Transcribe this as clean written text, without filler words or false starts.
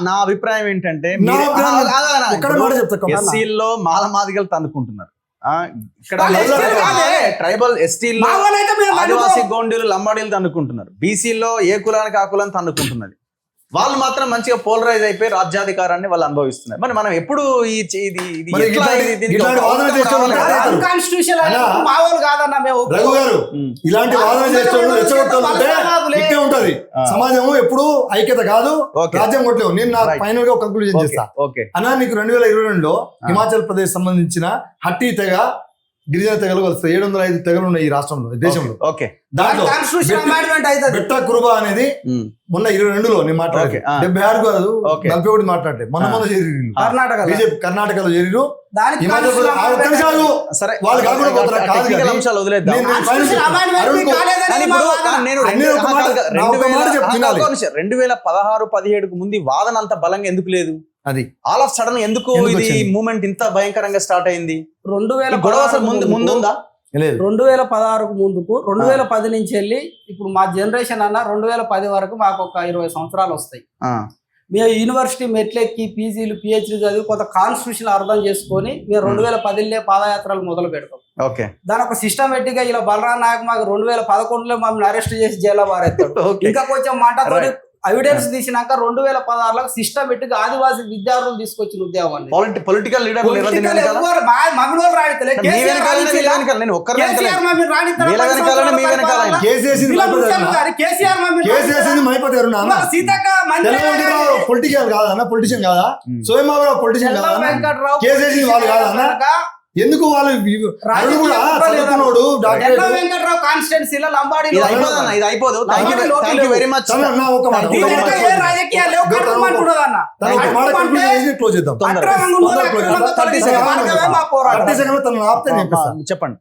నా అభిప్రాయం ఏంటంటే ఎస్సీల్లో మాలమాదిగలు తన్నుకుంటున్నారు, ఇక్కడ ట్రైబల్ ఎస్టీల్లో ఆదివాసీ గోండీలు లంబాడీలు తన్నుకుంటున్నారు, బీసీలో ఏ కులానికి ఆ కులాన్ని తన్నుకుంటున్నది. వాళ్ళు మాత్రం మంచిగా పోలరైజ్ అయిపోయి రాజ్యాధికారాన్ని వాళ్ళు అనుభవిస్తున్నారు. మరి మనం ఎప్పుడు ఇలాంటి వాదన చేస్తే ఉంటది సమాజం ఎప్పుడు ఐక్యత కాదు, రాజ్యం కొట్టలేవు. నేను నా ఫైనల్ గా కంక్లూజన్ చేస్తా అన్నా. నీకు 2022లో హిమాచల్ ప్రదేశ్ సంబంధించిన హట్టి తెగ, గిరిజన తెగలు కలుస్తాయి. 705 తెగలు ఉన్నాయి ఈ రాష్ట్రంలో, దేశంలో. దాంట్లో బెట్ట కురుబా అనేది మొన్న 22లో నేను మాట్లాడే 76 కాదు 41 మాట్లాడలేదు. మొన్న చేరిరు బీజేపీ కర్ణాటకలో చేరిరు. రెండు 2016-17 ముందు వాదన అంత బలంగా ఎందుకు లేదు? అది ఆల్ ఆఫ్ సడన్ ఎందుకు ఇది మూమెంట్ ఇంత భయంకరంగా స్టార్ట్ అయింది? 2016 ముందుందా? 2016 ముందుకు 2010 నుంచి వెళ్ళి ఇప్పుడు మా జనరేషన్ అన్న 2010 వరకు మాకు ఒక 20 సంవత్సరాలు వస్తాయి. మేము యూనివర్సిటీ మెట్లెక్కి పీజీలు పిహెచ్డీ చదివి కొంత కాన్స్టిట్యూషన్ అర్థం చేసుకొని మేము 2010లో పాదయాత్రలు మొదలు పెడతాం. దాని ఒక సిస్టమేటిక్ గా ఇలా బలరాం నాయక్ మాకు 2011లో మమ్మల్ని అరెస్ట్ చేసి జైల్లో పారేస్తాడు. ఇంకా కొంచెం మాటతో ఎవిడెన్స్ తీసినాక 2016లో సిస్టమేటిక్ ఆదివాసీ విద్యార్థులు తీసుకొచ్చిన ఉద్యమం. పొలిటికల్ లీడర్ పొలిటికల్ కాదన్న, పొలిటిషియన్ కాదా? సోమవారం పొలిటిషియన్ కాదా? కేసీసీ వాళ్ళు కాదన్న? ఎందుకు వాళ్ళు వెంకట్రావు కాన్స్టిట్యున్సీలో లంబాడీ అయిపోదు. చెప్పండి.